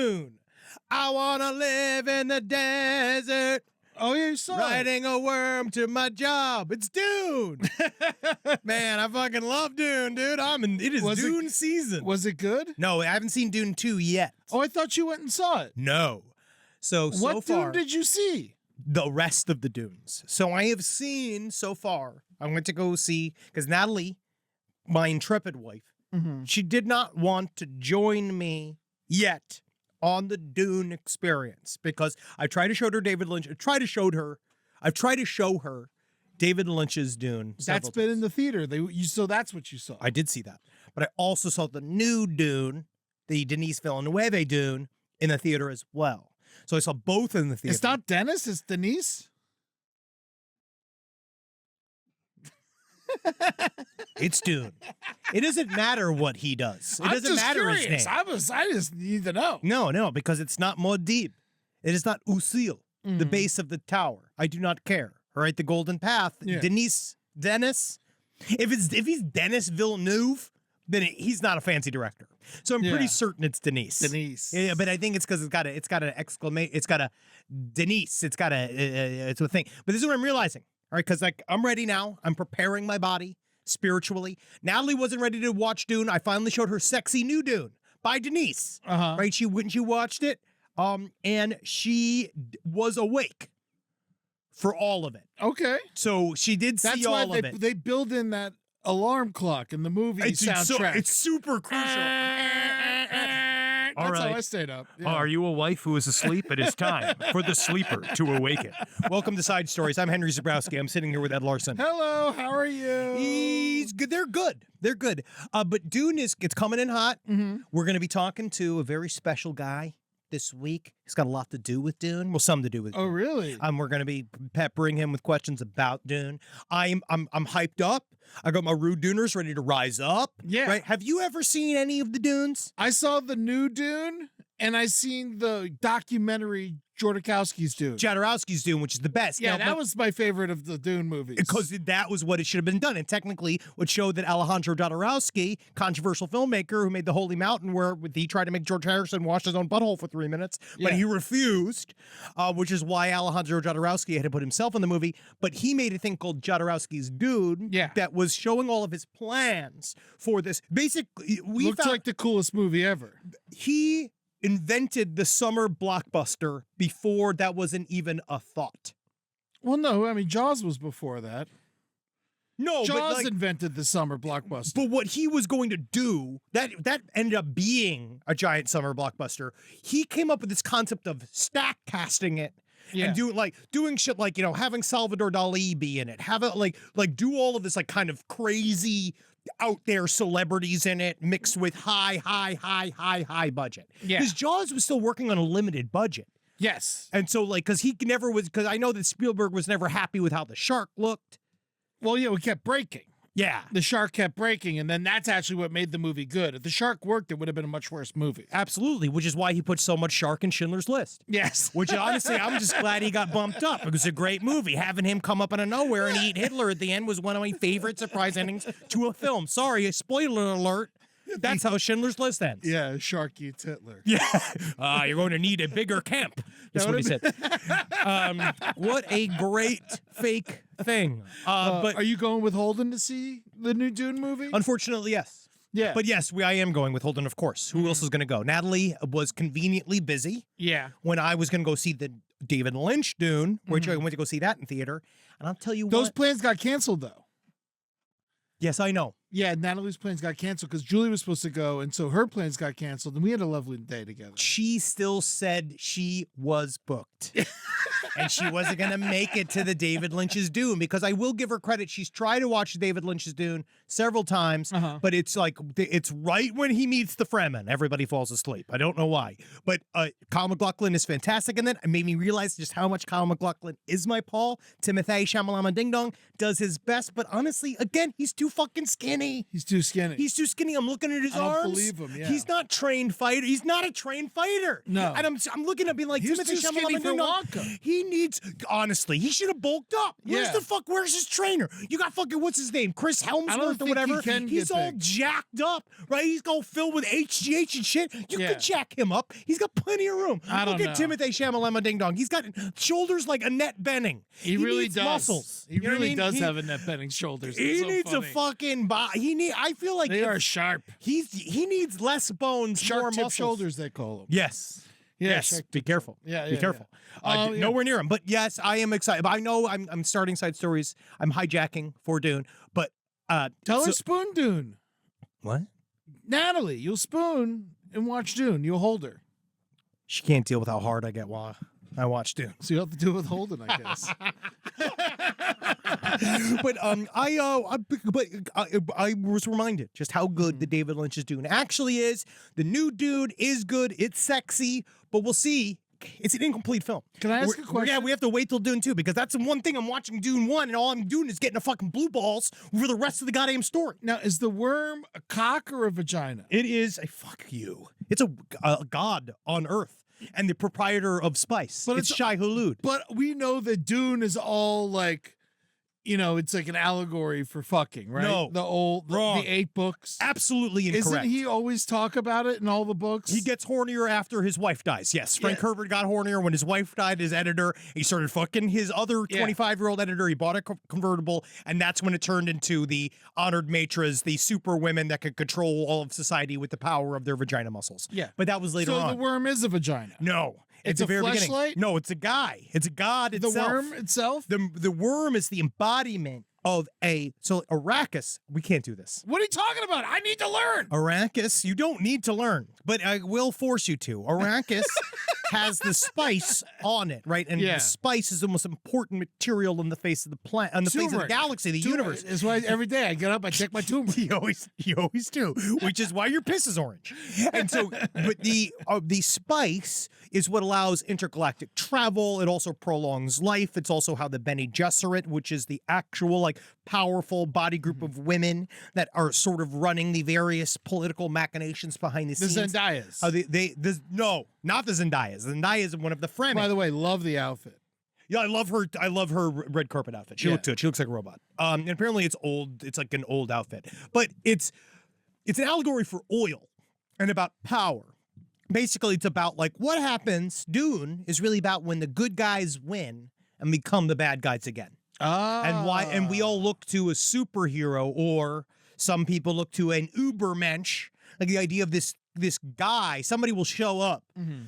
Dune. I want to live in the desert. Oh, yeah, you saw Riding a worm to my job. It's Dune. Man, I fucking love Dune, dude. It is Dune season. Was it good? No, I haven't seen Dune 2 yet. Oh, I thought you went and saw it. No. So far, Dune did you see? The rest of the Dunes. So I have seen so far. I went to go see, because Natalie, my intrepid wife, she did not want to join me yet on the Dune experience, because I tried to show her David Lynch. I've tried to show her David Lynch's Dune. That's been in the theater. So that's what you saw. I did see that. But I also saw the new Dune, the Denis Villeneuve Dune, in the theater as well. So I saw both in the theater. It's not Dennis, it's Denise. It's Dune. It doesn't matter what he does. It doesn't matter his name. I just need to know. No, because it's not Muad'Dib. It is not Usil, the base of the tower. I do not care. All right, the Golden Path. Yeah. Dennis. If he's Denis Villeneuve, then he's not a fancy director. So I'm pretty certain it's Denise. Yeah, but I think it's because it's got an exclamation. It's got a Denise. It's a thing. But this is what I'm realizing. All right, because I'm ready now. I'm preparing my body spiritually. Natalie wasn't ready to watch Dune. I finally showed her Sexy New Dune by Denise. Right? She watched it. And she was awake for all of it. Okay. So she did see all of it. They build in that alarm clock in the movie soundtrack. It's super crucial. That's how I stayed up. Yeah. Are you a wife who is asleep? It is time for the sleeper to awaken. Welcome to Side Stories. I'm Henry Zabrowski. I'm sitting here with Ed Larson. Hello, how are you? He's good. They're good. They're good. But Dune it's coming in hot. We're going to be talking to a very special guy this week. He's got a lot to do with Dune. Well, some to do with Dune. Oh, really? We're going to be peppering him with questions about Dune. I'm hyped up. I got my rude Duners ready to rise up. Yeah. Right? Have you ever seen any of the Dunes? I saw the new Dune, and I seen the documentary Jodorowsky's Dune. Jodorowsky's Dune, which is the best. Yeah, that was my favorite of the Dune movies. Because that was what it should have been done. And technically, would show that Alejandro Jodorowsky, controversial filmmaker who made The Holy Mountain, where he tried to make George Harrison wash his own butthole for 3 minutes, but he refused, which is why Alejandro Jodorowsky had to put himself in the movie. But he made a thing called Jodorowsky's Dune that was showing all of his plans for this. Basically, looked like the coolest movie ever. He invented the summer blockbuster before that wasn't even a thought. Well, no, I mean, Jaws was before that. No, Jaws invented the summer blockbuster. But what he was going to do, that ended up being a giant summer blockbuster. He came up with this concept of stack casting it. Yeah. And doing shit like, having Salvador Dali be in it. Have it like do all of this kind of crazy out there celebrities in it mixed with high budget. Yeah. Because Jaws was still working on a limited budget. Yes. And so because I know that Spielberg was never happy with how the shark looked. Well, yeah, it kept breaking. Yeah. The shark kept breaking, and then that's actually what made the movie good. If the shark worked, it would have been a much worse movie. Absolutely, which is why he put so much shark in Schindler's List. Yes. Which honestly, I'm just glad he got bumped up. It was a great movie. Having him come up out of nowhere and eat Hitler at the end was one of my favorite surprise endings to a film. Sorry, spoiler alert. That's how Schindler's List ends. Yeah, shark eats Hitler. Yeah. You're going to need a bigger camp. That's what he said. What a great fake thing. But are you going with Holden to see the new Dune movie? Unfortunately, yes. Yeah. But yes, I am going with Holden, of course. Who else is going to go? Natalie was conveniently busy. Yeah. When I was going to go see the David Lynch Dune, which I went to go see that in theater. And I'll tell you those plans got canceled, though. Yes, I know. Yeah, Natalie's plans got canceled because Julie was supposed to go, and so her plans got canceled, and we had a lovely day together. She still said she was booked. And she wasn't going to make it to the David Lynch's Dune, because I will give her credit. She's tried to watch David Lynch's Dune several times, but it's right when he meets the Fremen, everybody falls asleep. I don't know why. But Kyle MacLachlan is fantastic, and then it made me realize just how much Kyle MacLachlan is my Paul. Timothée Chalamet Ding Dong does his best, but honestly, again, he's too fucking skinny. He's too skinny. He's too skinny. I'm looking at his arms. I don't believe him, yeah. He's not trained fighter. He's not a trained fighter. No. And I'm looking at being like, he's Timothée too skinny Chalamet for Ding Dong. Wonka. honestly, he should have bulked up. Where's his trainer? You got fucking, what's his name? Chris Helmsworth or whatever. He's all jacked up, right? He's all filled with HGH and shit. You could jack him up. He's got plenty of room. Look at Timothée Chalamet Ding Dong. He's got shoulders like Annette Bening. He really does. Muscles. He really does have Annette Bening shoulders. He needs a fucking body. I feel like they are sharp. He needs less bones, shark more tip muscles. shoulders, they call them. Yes. Yes. Be careful. Be careful. Nowhere near him. But yes, I am excited. I know I'm starting side stories. I'm hijacking for Dune. But tell her spoon Dune. What? Natalie, you'll spoon and watch Dune. You'll hold her. She can't deal with how hard I get while I watch Dune. So you have to do it with holding, I guess. But I was reminded just how good the David Lynch's Dune actually is. The new Dune is good. It's sexy, but we'll see. It's an incomplete film. Can I ask a question? Yeah, we have to wait till Dune 2 because that's the one thing I'm watching Dune 1 and all I'm doing is getting a fucking blue balls for the rest of the goddamn story. Now, is the worm a cock or a vagina? It is a fuck you. It's a god on Earth. And the proprietor of spice. But it's Shai Hulud. But we know that Dune is all like, it's like an allegory for fucking, right? No. The 8 books. Absolutely incorrect. Isn't he always talk about it in all the books? He gets hornier after his wife dies. Yes. Frank Herbert got hornier when his wife died as editor. He started fucking his other 25-year-old editor. He bought a convertible, and that's when it turned into the honored matras, the super women that could control all of society with the power of their vagina muscles. Yeah. But that was later on. So the worm is a vagina? No. It's a very beginning. fleshlight? No, it's a guy. It's a god itself. The worm itself? The worm is the embodiment of Arrakis. We can't do this. What are you talking about? I need to learn. Arrakis, you don't need to learn, but I will force you to. Arrakis has the spice on it, right? And the spice is the most important material on the face of the planet, on the face of the galaxy, the universe. Is why every day I get up, I check my turmeric. You always do, which is why your piss is orange. And so, but the spice is what allows intergalactic travel. It also prolongs life. It's also how the Bene Gesserit, which is the actual powerful body group of women that are sort of running the various political machinations behind the scenes. The Zendayas. No, not the Zendayas. The Zendayas is one of the Fremen. By the way, love the outfit. Yeah, I love her red carpet outfit. She looks good. She looks like a robot. And apparently it's old. It's like an old outfit. But it's an allegory for oil and about power. Basically, it's about what happens. Dune is really about when the good guys win and become the bad guys again. And we all look to a superhero, or some people look to an Ubermensch, like the idea of this guy. Somebody will show up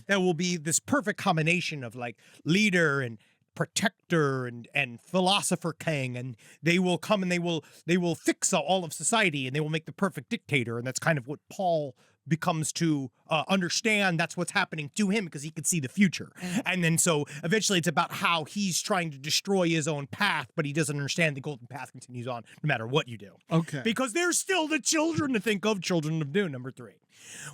that will be this perfect combination of leader and protector and philosopher king, and they will come and they will fix all of society, and they will make the perfect dictator. And that's kind of what Paul becomes to understand. That's what's happening to him because he can see the future. And then so eventually it's about how he's trying to destroy his own path, but he doesn't understand the golden path continues on no matter what you do. Okay. Because there's still the children to think of, Children of Dune, number 3.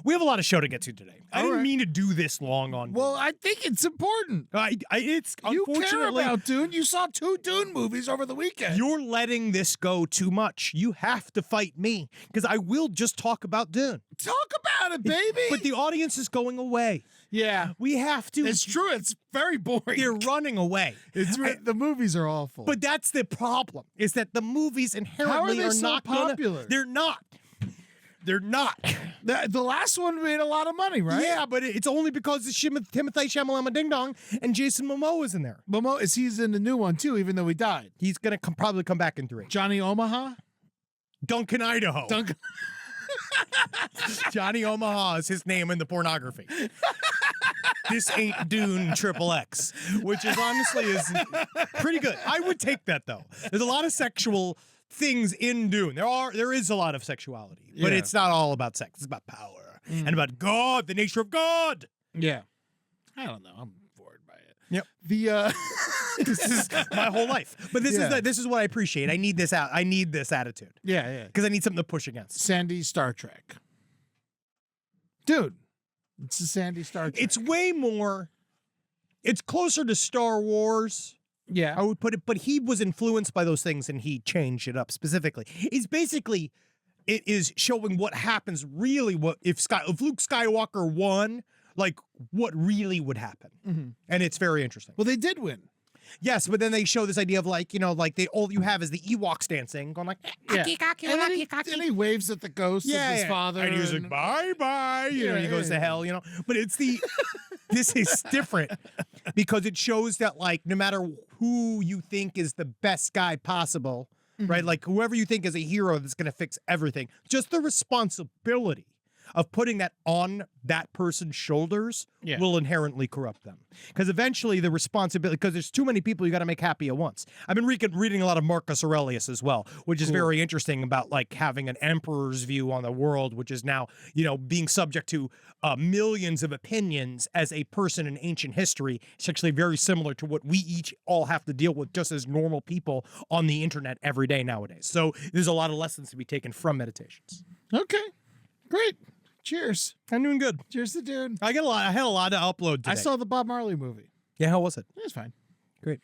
We have a lot of show to get to today. I didn't mean to do this long on Dune. Well, I think it's important. It's you unfortunately, care about Dune. You saw 2 Dune movies over the weekend. You're letting this go too much. You have to fight me because I will just talk about Dune. Talk about it, baby. But the audience is going away. Yeah. We have to. It's true. It's very boring. They're running away. The movies are awful. But that's the problem, is that the movies inherently are not popular. They're not. They're not. The last one made a lot of money, right? Yeah, but it's only because of Timothée Chalamet Ding Dong and Jason Momoa is in there. He's in the new one too, even though he died. He's gonna probably come back in 3. Johnny Omaha? Duncan, Idaho. Johnny Omaha is his name in the pornography. This ain't Dune XXX, which is honestly pretty good. I would take that though. There's a lot of sexual things in Dune. There is a lot of sexuality, but it's not all about sex. It's about power and about God, the nature of God. Yeah. I don't know. I'm bored by it. Yep. This is my whole life. But this is what I appreciate. I need this out. I need this attitude. Yeah. Because I need something to push against. Sandy Star Trek. Dude, it's a Sandy Star Trek. It's way more. It's closer to Star Wars. Yeah. I would put it, but he was influenced by those things and he changed it up specifically. It is showing what happens really if Luke Skywalker won like what really would happen. And it's very interesting. Well, they did win. Yes, but then they show this idea of like, like all you have is the Ewoks dancing, going like, And then he waves at the ghost of his father. And he was like, bye-bye. And he goes to hell, But it's this is different because it shows that like no matter who you think is the best guy possible, right? Like whoever you think is a hero that's going to fix everything, just the responsibility of putting that on that person's shoulders will inherently corrupt them. Because eventually the responsibility, because there's too many people you got to make happy at once. I've been reading a lot of Marcus Aurelius as well, which is very interesting about like having an emperor's view on the world, which is now, being subject to millions of opinions as a person in ancient history. It's actually very similar to what we each all have to deal with just as normal people on the internet every day nowadays. So there's a lot of lessons to be taken from meditations. Okay, great. Cheers. I'm doing good. Cheers to Dune. I had a lot to upload today. I saw the Bob Marley movie. Yeah, how was it? It was fine. Great.